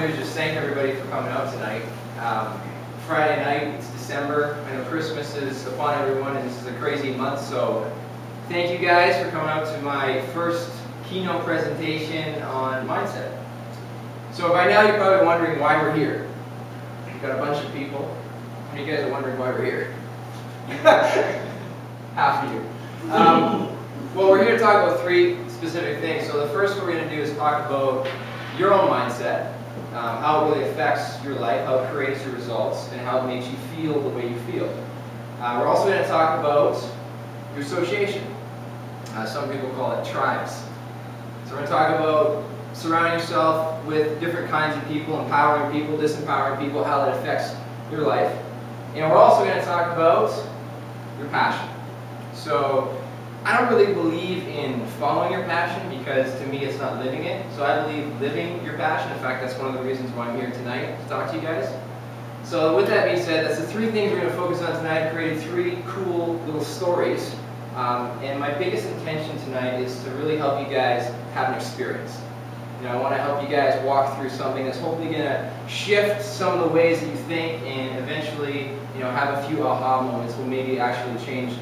to do is just thank everybody for coming out tonight. Friday night, it's December. I know Christmas is upon everyone, and this is a crazy month, so thank you guys for coming out to my first keynote presentation on mindset. So by now you're probably wondering why we're here. We've got a bunch of people. How many of you guys are wondering why we're here? Half of you. Well, we're here to talk about three specific things. So the first what we're going to do is talk about your own mindset, how it really affects your life, how it creates your results, and how it makes you feel the way you feel. We're also going to talk about your association. Some people call it tribes. So we're going to talk about surrounding yourself with different kinds of people, empowering people, disempowering people, how that affects your life. And we're also going to talk about your passion. So I don't really believe in following your passion because to me it's not living it. So I believe living your passion. In fact, that's one of the reasons why I'm here tonight to talk to you guys. So with that being said, that's the three things we're going to focus on tonight. I've created three cool little stories. And my biggest intention tonight is to really help you guys have an experience. You know, I want to help you guys walk through something that's hopefully going to shift some of the ways that you think and eventually, you know, have a few aha moments will maybe actually change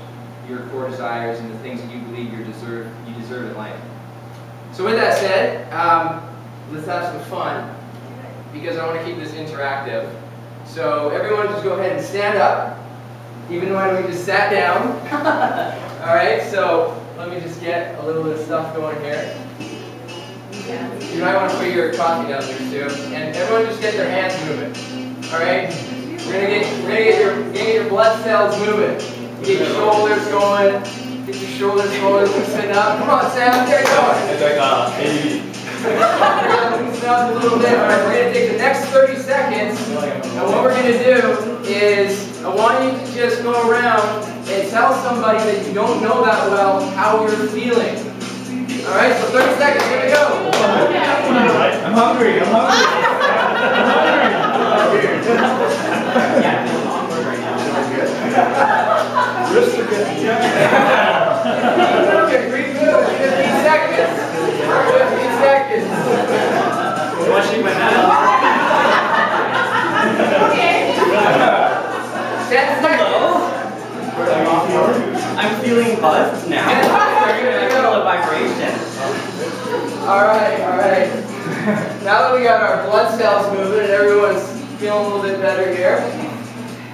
your core desires and the things that you believe you deserve in life. So with that said, let's have some fun because I want to keep this interactive. So everyone just go ahead and stand up, even though we just sat down. Alright, so let me just get a little bit of stuff going here. You might want to put your coffee down there too. And everyone just get their hands moving. Alright? We're gonna get your blood cells moving. Get your shoulders going. Get your shoulders going. Loosen up. Come on, Sam. Get it going. It's like a baby. Loosen up a little bit. All right, we're going to take the next 30 seconds. And what we're going to do is I want you to just go around and tell somebody that you don't know that well how you're feeling. All right, so 30 seconds. Here we go. I'm hungry. I'm hungry. Wrists are good. Pretty good. 15 seconds. 15 seconds. Washing my hands. Okay. 10 seconds. I'm feeling buzzed now. I feel a vibration. Alright, alright. Now that we got our blood cells moving and everyone's feeling a little bit better here,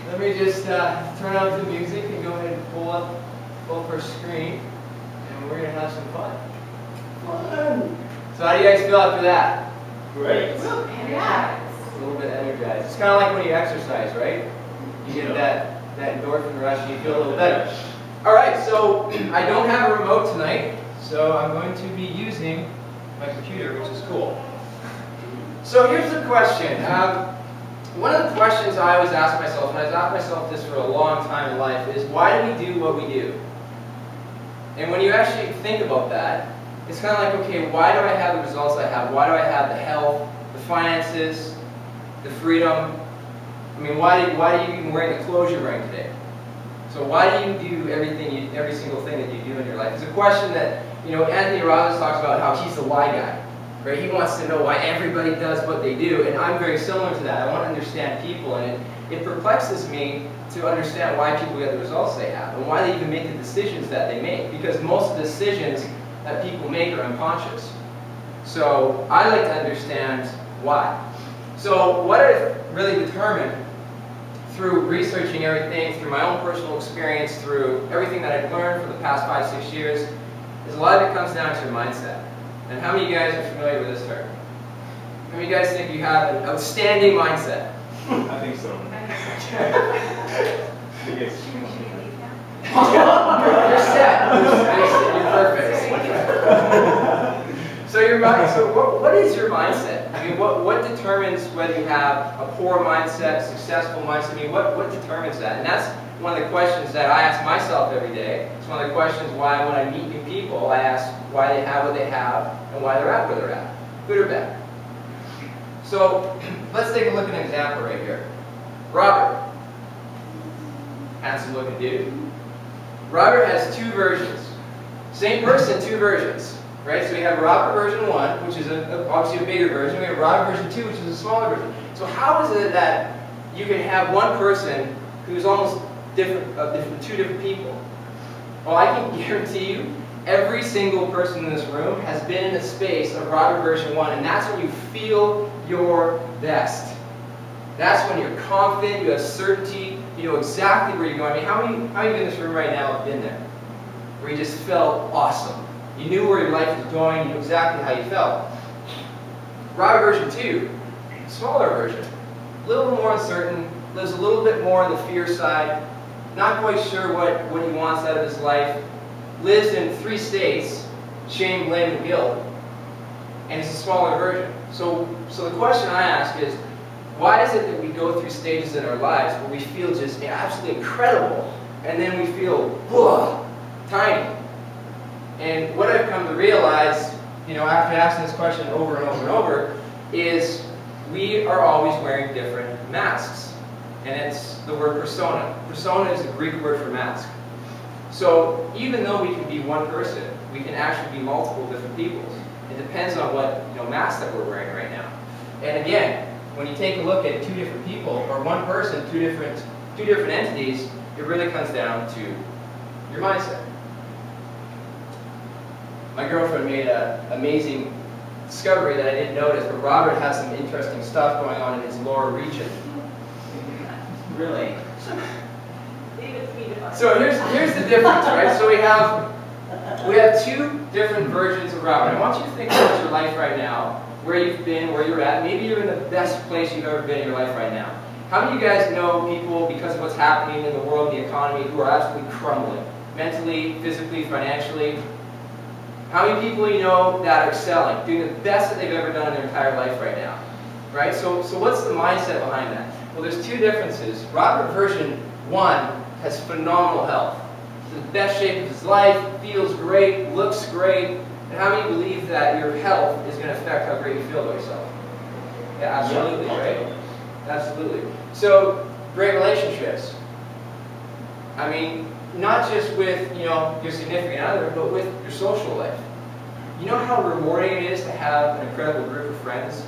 let me just turn off the music and go ahead and pull up our screen, and we're going to have some fun. So how do you guys feel after that? Great. Yeah. A little bit energized. It's kind of like when you exercise, right? You get that endorphin rush and you feel a little better. Alright, so I don't have a remote tonight, so I'm going to be using my computer, which is cool. So here's the question. One of the questions I always ask myself, and I've asked myself this for a long time in life, is why do we do what we do? And when you actually think about that, it's kind of like, okay, why do I have the results I have? Why do I have the health, the finances, the freedom? I mean, why are you even wearing the clothes you're wearing today? So why do you do every single thing that you do in your life? It's a question that, you know, Anthony Robbins talks about how he's the why guy. Right? He wants to know why everybody does what they do, and I'm very similar to that. I want to understand people, and it perplexes me to understand why people get the results they have, and why they even make the decisions that they make, because most of the decisions that people make are unconscious. So I like to understand why. So what I've really determined through researching everything, through my own personal experience, through everything that I've learned for the past 5-6 years, is a lot of it comes down to your mindset. And how many of you guys are familiar with this term? How many of you guys think you have an outstanding mindset? I think so. You're set. You're perfect. So your mind. So what is your mindset? I mean, what determines whether you have a poor mindset, successful mindset? I mean, what determines that? And that's one of the questions that I ask myself every day. It's one of the questions why when I meet new people, I ask why they have what they have and why they're at where they're at, good or bad. So let's take a look at an example right here. Robert, handsome looking dude. Robert has two versions. Same person, two versions. right? So we have Robert version 1, which is obviously a bigger version. We have Robert version 2, which is a smaller version. So how is it that you can have one person who's almost different, two different people? Well, I can guarantee you, every single person in this room has been in the space of Robert version 1, and that's when you feel your best. That's when you're confident, you have certainty, you know exactly where you're going. I mean, how many of you in this room right now have been there? Where you just felt awesome. You knew where your life was going, you knew exactly how you felt. Robert version 2, smaller version, a little more uncertain, lives a little bit more on the fear side, not quite sure what he wants out of his life, lives in 3 states, shame, blame, and guilt, and it's a smaller version. So the question I ask is, why is it that we go through stages in our lives where we feel just absolutely incredible, and then we feel, whoa, tiny? And what I've come to realize, you know, after asking this question over and over and over, is we are always wearing different masks. And it's the word persona. Persona is the Greek word for mask. So even though we can be one person, we can actually be multiple different people. It depends on what mask that we're wearing right now. And again, when you take a look at 2 different people, or one person, two different entities, it really comes down to your mindset. My girlfriend made an amazing discovery that I didn't notice, but Robert has some interesting stuff going on in his lower region. Really? So here's the difference, right? So we have 2 different versions of Robert. I want you to think about your life right now, where you've been, where you're at. Maybe you're in the best place you've ever been in your life right now. How many of you guys know people, because of what's happening in the world, the economy, who are absolutely crumbling? Mentally, physically, financially? How many people you know that are excelling, doing the best that they've ever done in their entire life right now? Right? So what's the mindset behind that? Well, there's 2 differences. Robert version 1 has phenomenal health. He's in the best shape of his life, feels great, looks great. And how many believe that your health is going to affect how great you feel about yourself? Yeah, absolutely, right? Absolutely. So, great relationships. I mean, not just with, your significant other, but with your social life. You know how rewarding it is to have an incredible group of friends?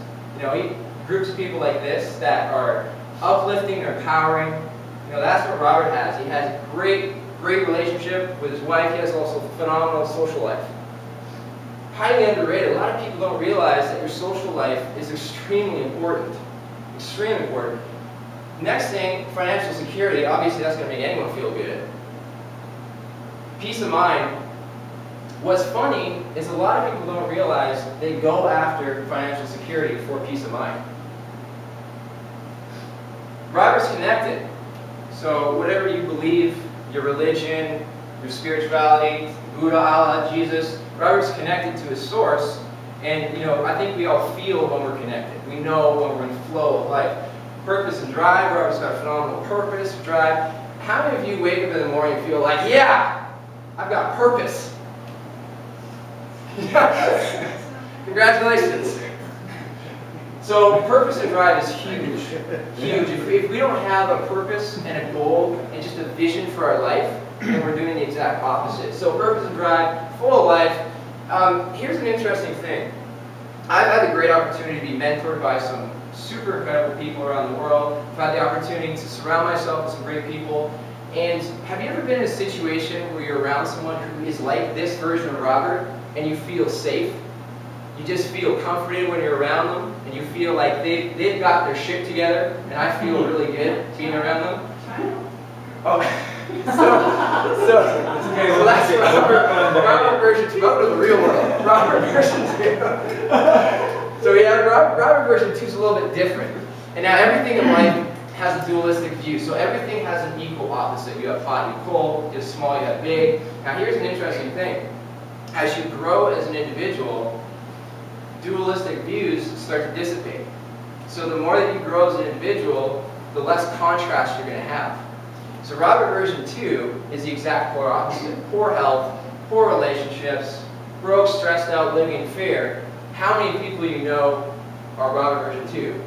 Groups of people like this that are uplifting, they're empowering. That's what Robert has. He has a great relationship with his wife. He has also a phenomenal social life. Highly underrated. A lot of people don't realize that your social life is extremely important. Extremely important. Next thing, financial security. Obviously, that's going to make anyone feel good. Peace of mind. What's funny is a lot of people don't realize they go after financial security for peace of mind. Robert's connected. So whatever you believe, your religion, your spirituality, Buddha, Allah, Jesus, Robert's connected to his source. And I think we all feel when we're connected. We know when we're in flow of life. Purpose and drive. Robert's got a phenomenal purpose, drive. How many of you wake up in the morning and feel like, yeah, I've got purpose? Congratulations. So purpose and drive is huge, huge. If we don't have a purpose and a goal and just a vision for our life, then we're doing the exact opposite. So purpose and drive, full of life. Here's an interesting thing. I've had the great opportunity to be mentored by some super incredible people around the world. I've had the opportunity to surround myself with some great people. And have you ever been in a situation where you're around someone who is like this version of Robert and you feel safe? You just feel comforted when you're around them, and you feel like they've got their shit together, and I feel really good being around them. Oh, so that's Robert version 2. Out to the real world. Robert version 2. So yeah, Robert version 2 is a little bit different. And now everything in life has a dualistic view. So everything has an equal opposite. You have hot, you have cold, you have small, you have big. Now here's an interesting thing. As you grow as an individual, dualistic views start to dissipate. So the more that you grow as an individual, the less contrast you're going to have. So Robert version 2 is the exact polar opposite. Poor health, poor relationships, broke, stressed out, living in fear. How many people you know are Robert version 2?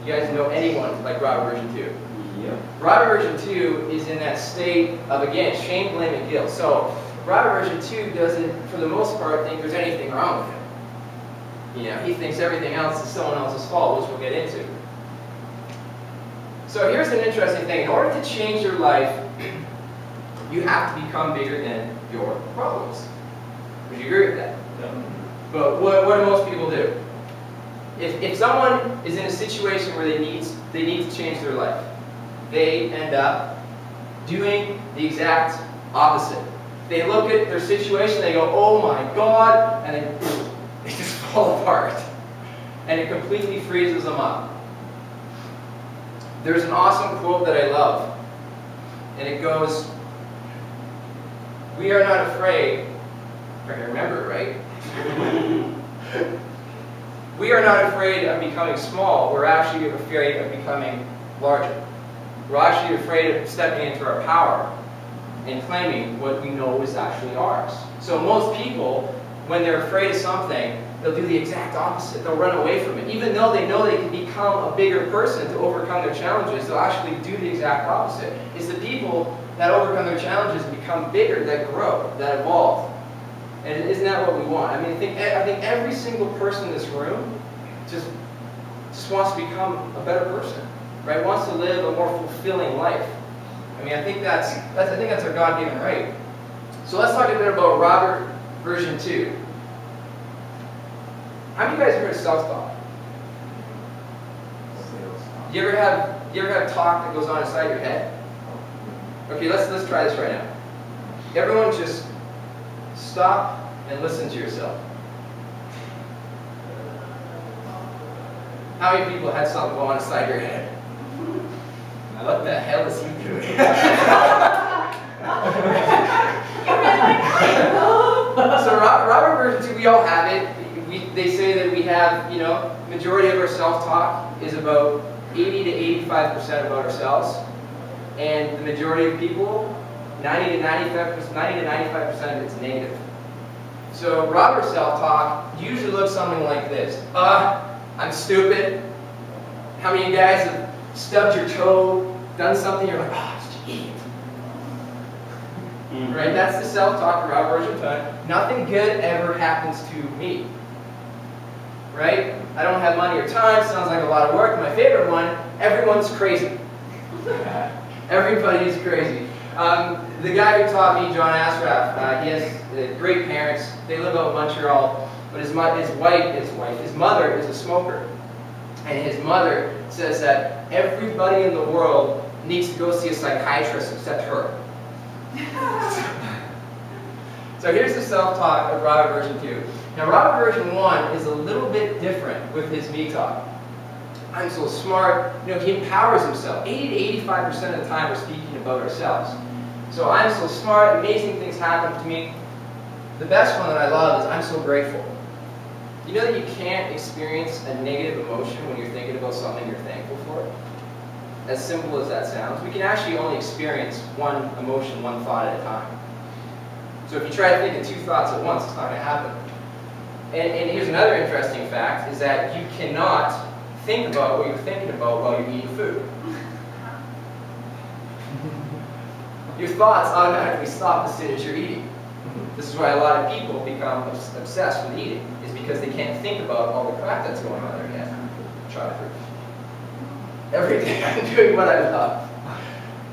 You guys know anyone like Robert version 2? Yep. Robert version 2 is in that state of, again, shame, blame, and guilt. So Robert version 2 doesn't, for the most part, think there's anything wrong with him. You know, he thinks everything else is someone else's fault, which we'll get into. So here's an interesting thing. In order to change your life, you have to become bigger than your problems. Would you agree with that? No. But what do most people do? If someone is in a situation where they need to change their life, they end up doing the exact opposite. They look at their situation, they go, oh my God, and then they just fall apart. And it completely freezes them up. There's an awesome quote that I love, and it goes, we are not afraid, if I can remember it right, we are not afraid of becoming small, we're actually afraid of becoming larger. We're actually afraid of stepping into our power and claiming what we know is actually ours. So most people, when they're afraid of something, they'll do the exact opposite. They'll run away from it. Even though they know they can become a bigger person to overcome their challenges, they'll actually do the exact opposite. It's the people that overcome their challenges and become bigger, that grow, that evolve. And isn't that what we want? I mean, I think every single person in this room just wants to become a better person, right? Wants to live a more fulfilling life. I mean, I think that's our God-given right. So let's talk a bit about Robert version 2. How many of you guys have heard of self-talk? You ever have talk that goes on inside your head? Okay, let's try this right now. Everyone just stop and listen to yourself. How many people had something go on inside your head? What the hell is he doing? So Robert version 2, we all have it. They say that we have, you know, majority of our self-talk is about 80 to 85% about ourselves. And the majority of people, 90 to 95% of it's negative. So Robert's self-talk usually looks something like this. I'm stupid. How many of you guys have stubbed your toe, done something, you're like, it's just idiot. Right? That's the self-talk of Robert version 2. Nothing good ever happens to me. Right? I don't have money or time, sounds like a lot of work. My favorite one, everyone's crazy. Everybody is crazy. The guy who taught me, John Asraf, he has great parents. They live out in Montreal, but his mother is a smoker. And his mother says that everybody in the world needs to go see a psychiatrist except her. So here's the self-talk of Robert version 2. Now Robert version 1 is a little bit different with his me talk. I'm so smart. You know, he empowers himself. 80 to 85% of the time we're speaking about ourselves. So I'm so smart, amazing things happen to me. The best one that I love is I'm so grateful. You know that you can't experience a negative emotion when you're thinking about something you're thankful for? As simple as that sounds, we can actually only experience one emotion, one thought at a time. So if you try to think of two thoughts at once, it's not going to happen. And here's another interesting fact, is that you cannot think about what you're thinking about while you're eating food. Your thoughts automatically stop as soon as you're eating. This is why a lot of people become obsessed with eating, is because they can't think about all the crap that's going on in their head. Try to prove. Every day I'm doing what I love.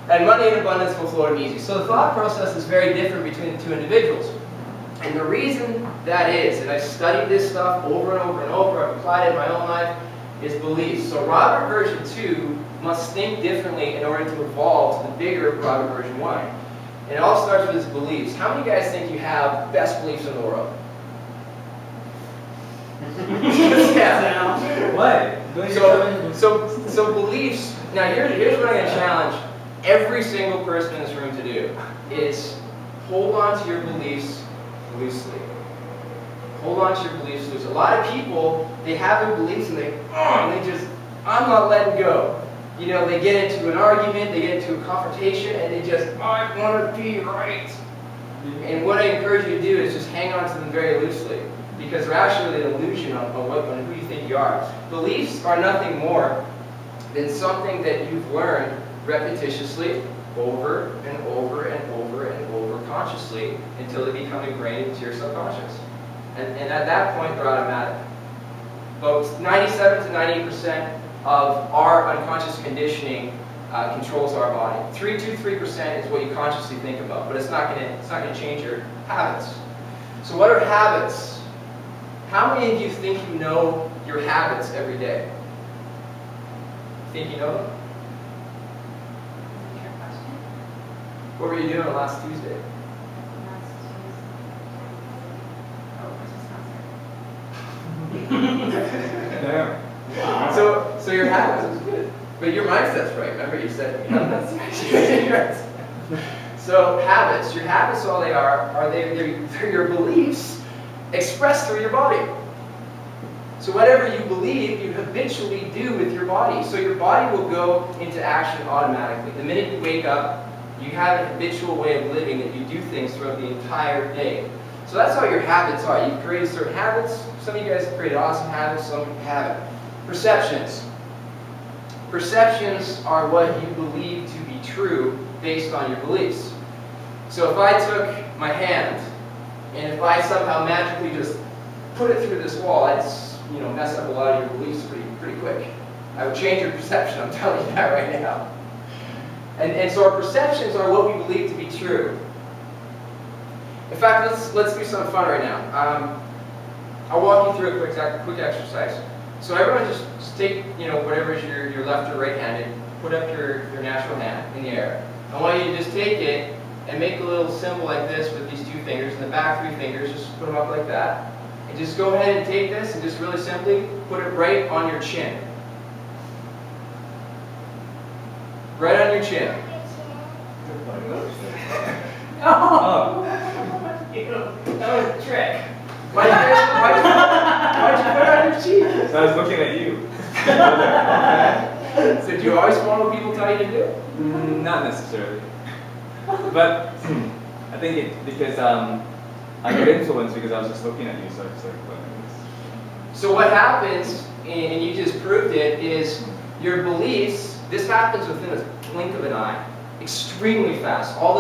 And money in abundance will flow to me easy. So the thought process is very different between the two individuals. And the reason that is, and I've studied this stuff over and over and over, I've applied it in my own life, is beliefs. So Robert version 2 must think differently in order to evolve to the bigger Robert version 1. And it all starts with his beliefs. How many of you guys think you have best beliefs in the world? Yeah. What? So beliefs, now here's what I'm going to challenge every single person in this room to do, is hold on to your beliefs loosely. Hold on to your beliefs loosely. A lot of people, they have their beliefs and I'm not letting go. You know, they get into an argument, they get into a confrontation, and they just, I want to be right. And what I encourage you to do is just hang on to them very loosely, because they're actually an illusion on who you think you are. Beliefs are nothing more than something that you've learned repetitiously over and over and over and over consciously slowly until they become ingrained into your subconscious. And at that point, they're automatic. About 97 to 98% of our unconscious conditioning controls our body. 3% is what you consciously think about, but it's not going to change your habits. So what are habits? How many of you think you know your habits every day? Think you know them? What were you doing last Tuesday? So your habits is good, but your mindset's right. Remember, you said habits. So habits, your habits, all they are they're your beliefs expressed through your body. So whatever you believe, you habitually do with your body. So your body will go into action automatically. The minute you wake up, you have a habitual way of living that you do things throughout the entire day. So that's how your habits are. You've created certain habits. Some of you guys have created awesome habits, some haven't. Perceptions. Perceptions are what you believe to be true based on your beliefs. So if I took my hand, and if I somehow magically just put it through this wall, I'd mess up a lot of your beliefs pretty quick. I would change your perception, I'm telling you that right now. And so our perceptions are what we believe to be true. In fact, let's do something fun right now. I'll walk you through a quick exercise. So everyone just take, whatever is your left or right-handed, put up your natural hand in the air. I want you to just take it and make a little symbol like this with these 2 fingers, and the back 3 fingers, just put them up like that. And just go ahead and take this and just really simply put it right on your chin. Right on your chin. Oh. That was a trick. Why'd you put it on your cheek? So I was looking at you. So do you always follow what people tell you to do? Not necessarily. But I think because I got influenced because I was just looking at you, so it's like, So what happens, and you just proved it, is your beliefs, this happens within a blink of an eye. Extremely fast. All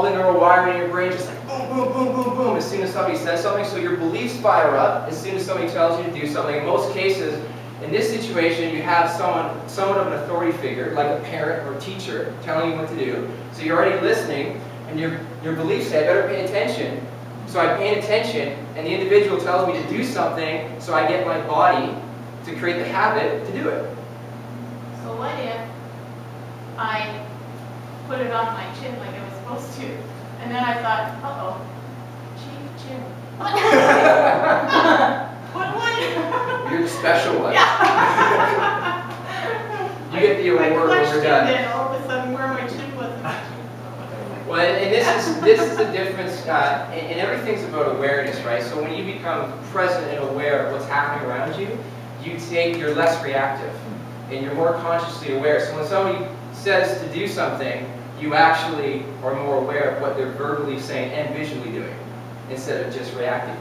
the neural wiring in your brain just like boom, boom, boom, boom, boom as soon as somebody says something. So your beliefs fire up as soon as somebody tells you to do something. In most cases, in this situation, you have somewhat of an authority figure, like a parent or a teacher, telling you what to do. So you're already listening, and your beliefs say, I better pay attention. So I pay attention, and the individual tells me to do something, so I get my body to create the habit to do it. So what if I put it on my chin like I was supposed to, and then I thought, uh-oh, chin. What? You're the special one. Yeah. You get the award when you're done. Then all of a sudden where my chin wasn't. Well, and this is the difference, and everything's about awareness, right? So when you become present and aware of what's happening around you, you're less reactive, and you're more consciously aware. So when somebody says to do something, you actually are more aware of what they're verbally saying and visually doing, instead of just reacting.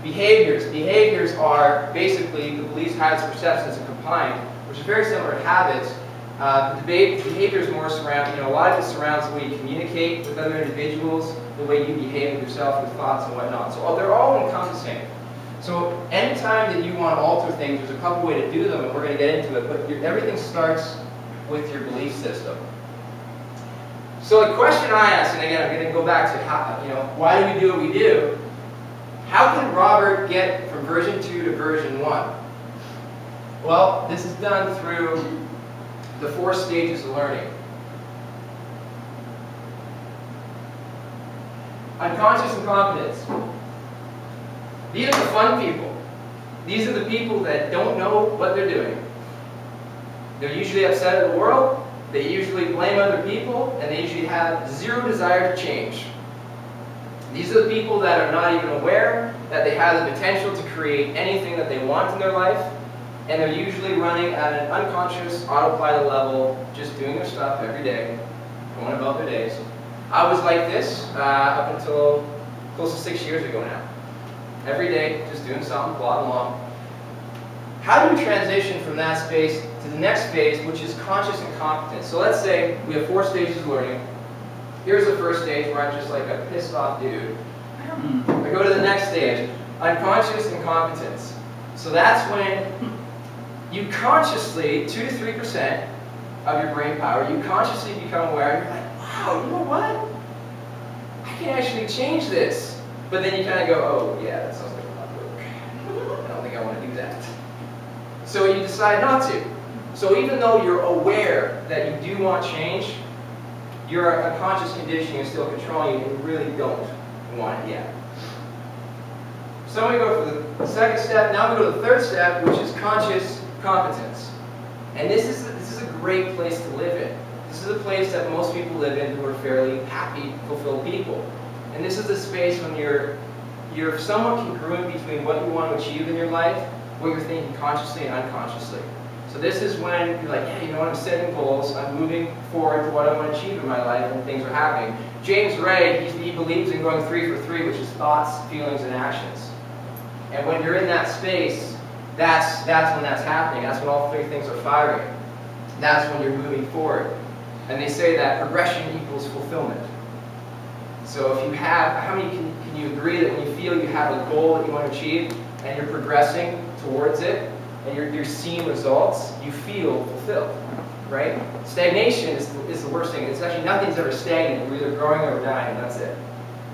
Behaviors are basically the beliefs, habits, perceptions, and combined, which is very similar to habits. Behaviors more surround, a lot of it surrounds the way you communicate with other individuals, the way you behave with yourself, your thoughts, and whatnot. So they're all encompassing. So anytime that you want to alter things, there's a couple ways to do them, and we're going to get into it, but everything starts with your belief system. So the question I ask, and again, I'm going to go back to how, why do we do what we do? How can Robert get from version 2 to version 1? Well, this is done through the 4 stages of learning. Unconscious incompetence. These are the fun people. These are the people that don't know what they're doing. They're usually upset at the world. They usually blame other people, and they usually have zero desire to change. These are the people that are not even aware that they have the potential to create anything that they want in their life, and they're usually running at an unconscious autopilot level, just doing their stuff every day, going about their days. I was like this up until close to 6 years ago now. Every day, just doing something, plodding along. How do we transition from that space to the next phase, which is conscious incompetence? So let's say we have 4 stages of learning. Here's the first stage where I'm just like a pissed off dude. I go to the next stage, unconscious incompetence. So that's when you consciously, 2 to 3% of your brain power, you consciously become aware, and you're like, wow, you know what? I can actually change this. But then you kind of go, oh yeah, that sounds like a lot of work. I don't think I want to do that. So you decide not to. So even though you're aware that you do want change, your unconscious conditioning is still controlling you and you really don't want it yet. So we go for the second step. Now we go to the third step, which is conscious competence. And this is a great place to live in. This is a place that most people live in who are fairly happy, fulfilled people. And this is a space when you're somewhat congruent between what you want to achieve in your life, what you're thinking consciously and unconsciously. So this is when you're like, yeah, you know what, I'm setting goals, I'm moving forward to what I want to achieve in my life, and things are happening. James Ray, he believes in going 3 for 3, which is thoughts, feelings, and actions. And when you're in that space, that's when that's happening. That's when all 3 things are firing. That's when you're moving forward. And they say that progression equals fulfillment. So if you have, how many can you agree that when you feel you have a goal that you want to achieve and you're progressing towards it and you're seeing results, you feel fulfilled, right? Stagnation is the worst thing. It's actually nothing's ever stagnant. You're either growing or dying, and that's it.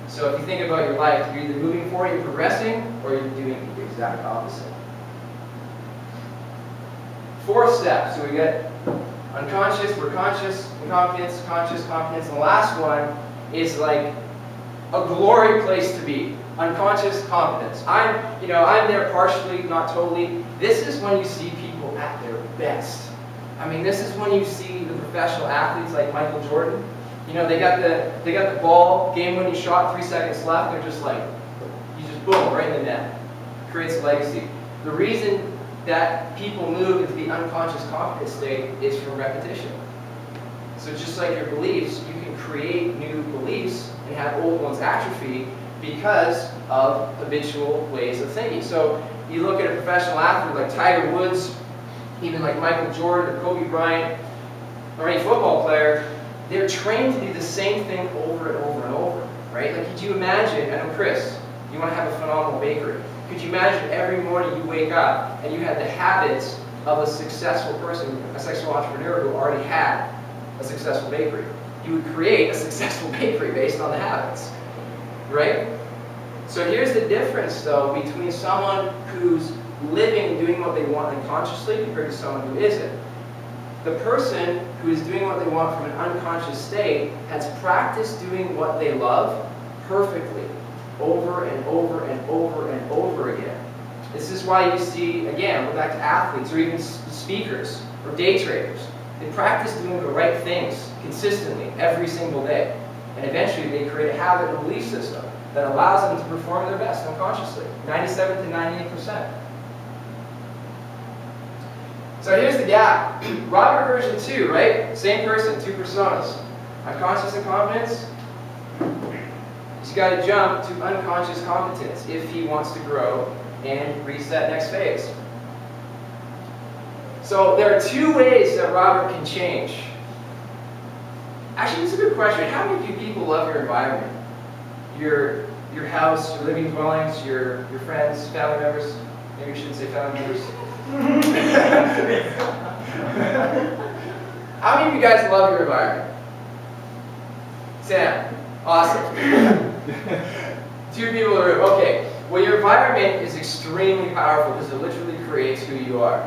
So if you think about your life, you're either moving forward, you're progressing, or you're doing the exact opposite. 4th step. So we get unconscious, we're conscious, incompetence, conscious, competence. And the last one is like a glory place to be. Unconscious competence. I'm there partially, not totally. This is when you see people at their best. I mean, this is when you see the professional athletes like Michael Jordan. You know, they got the ball, game-winning shot, 3 seconds left. They're just like, you just boom, right in the net. Creates a legacy. The reason that people move into the unconscious competence state is from repetition. So just like your beliefs, you can create new beliefs and have old ones atrophy because of habitual ways of thinking. So you look at a professional athlete like Tiger Woods, even like Michael Jordan or Kobe Bryant, or any football player, they're trained to do the same thing over and over and over, right? Like, could you imagine, I know Chris, you want to have a phenomenal bakery. Could you imagine every morning you wake up and you had the habits of a successful person, a successful entrepreneur who already had a successful bakery? You would create a successful bakery based on the habits, right? So here's the difference, though, between someone who's living and doing what they want unconsciously compared to someone who isn't. The person who is doing what they want from an unconscious state has practiced doing what they love perfectly over and over and over and over again. This is why you see, again, go back to athletes or even speakers or day traders. They practice doing the right things consistently every single day. And eventually they create a habit and belief system that allows them to perform their best unconsciously, 97 to 98%. So here's the gap. Robert version 2, right? Same person, 2 personas. Unconscious incompetence. He's got to jump to unconscious competence if he wants to grow and reach that next phase. So there are 2 ways that Robert can change. Actually, this is a good question. How many do people love your environment? Your house, your living dwellings, your friends, family members? Maybe you shouldn't say family members. How many of you guys love your environment? Sam. Awesome. 2 people in the room. Okay. Well, your environment is extremely powerful because it literally creates who you are.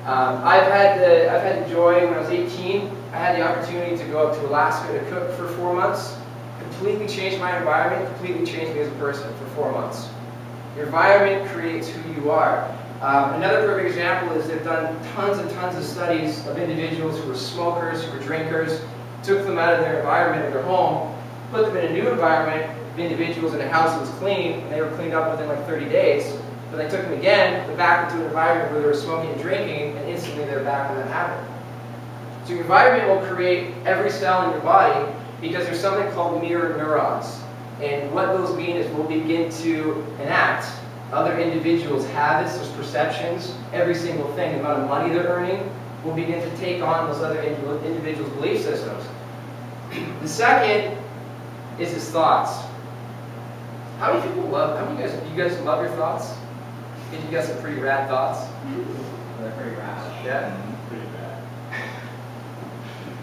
I've had the joy when I was 18. I had the opportunity to go up to Alaska to cook for 4 months. Completely changed my environment. Completely changed me as a person for 4 months. Your environment creates who you are. Another perfect example is they've done tons and tons of studies of individuals who were smokers, who were drinkers, took them out of their environment, of their home, put them in a new environment, individuals in a house that was clean, and they were cleaned up within like 30 days. But they took them again, put back into an environment where they were smoking and drinking, and instantly they're back in that habit. So your environment will create every cell in your body because there's something called mirror neurons. And what those mean is we'll begin to enact other individuals' habits, those perceptions, every single thing, the amount of money they're earning, will begin to take on those other individuals' belief systems. The second is his thoughts. How many people love, how many of you guys love your thoughts? Think you got some pretty rad thoughts? They're pretty rad. Yeah? Pretty bad.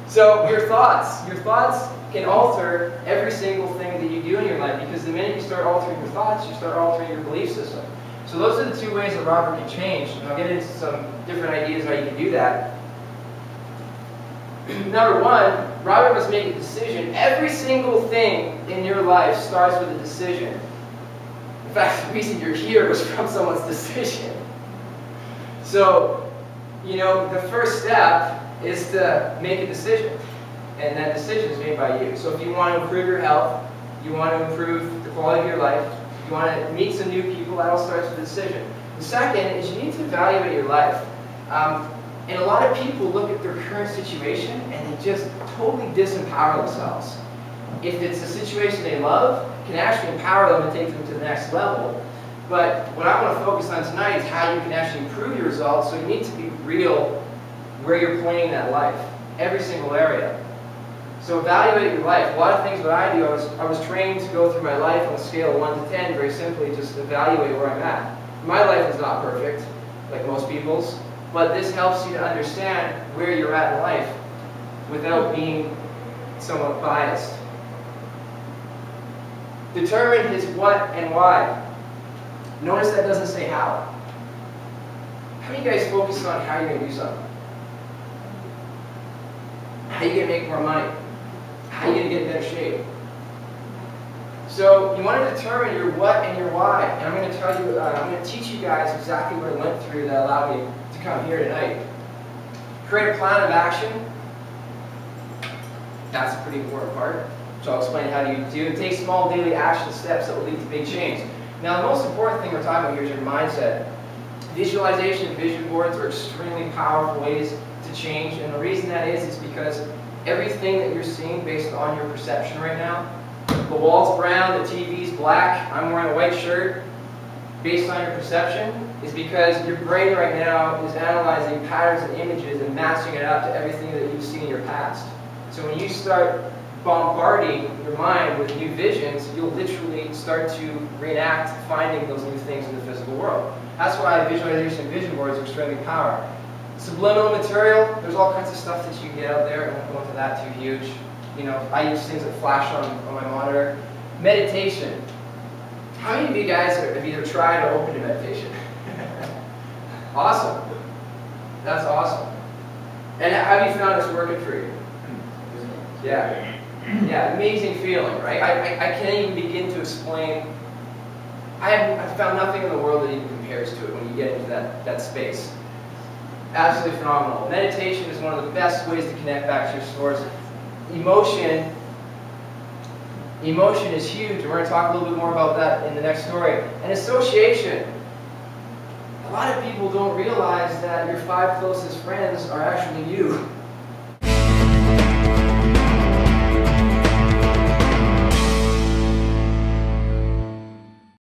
So your thoughts can alter every single thing that you do in your life, because the minute you start altering your thoughts, you start altering your belief system. So those are the two ways that Robert can change, and I'll get into some different ideas how you can do that. Number one, Robert must make a decision. Every single thing in your life starts with a decision. In fact, the reason you're here was from someone's decision. So, you know, the first step is to make a decision. And that decision is made by you. So if you want to improve your health, you want to improve the quality of your life, you want to meet some new people, that all starts with a decision. The second is you need to evaluate your life. And a lot of people look at their current situation and they just totally disempower themselves. If it's a situation they love, it can actually empower them and take them to the next level. But what I want to focus on tonight is how you can actually improve your results. So you need to be real where you're playing that life, every single area. So evaluate your life. A lot of things what I do, I was trained to go through my life on a scale of 1 to 10, very simply just evaluate where I'm at. My life is not perfect, like most people's, but this helps you to understand where you're at in life without being somewhat biased. Determine his what and why. Notice that doesn't say how. How do you guys focus on how you're going to do something? How are you going to make more money? How are you going to get in better shape? So you want to determine your what and your why. And I'm going to tell you, I'm going to teach you guys exactly what I went through that allowed me to come here tonight. Create a plan of action. That's a pretty important part. So I'll explain how you do. And take small daily action steps that will lead to big change. Now the most important thing we're talking about here is your mindset. Visualization and vision boards are extremely powerful ways to change. And the reason that is because everything that you're seeing based on your perception right now, the wall's brown, the TV's black, I'm wearing a white shirt, based on your perception, is because your brain right now is analyzing patterns and images and matching it up to everything that you've seen in your past. So when you start bombarding your mind with new visions, you'll literally start to reenact finding those new things in the physical world. That's why visualization and vision boards are extremely powerful. Subliminal material, there's all kinds of stuff that you can get out there. I won't go into that too huge. You know, I use things that flash on my monitor. Meditation. How many of you guys have either tried or opened to meditation? Awesome. That's awesome. And how have you found this working for you? Yeah. Yeah, amazing feeling, right? I can't even begin to explain. I've found nothing in the world that even compares to it when you get into that space. Absolutely phenomenal. Meditation is one of the best ways to connect back to your source. Emotion is huge. We're going to talk a little bit more about that in the next story. And association. A lot of people don't realize that your 5 closest friends are actually you.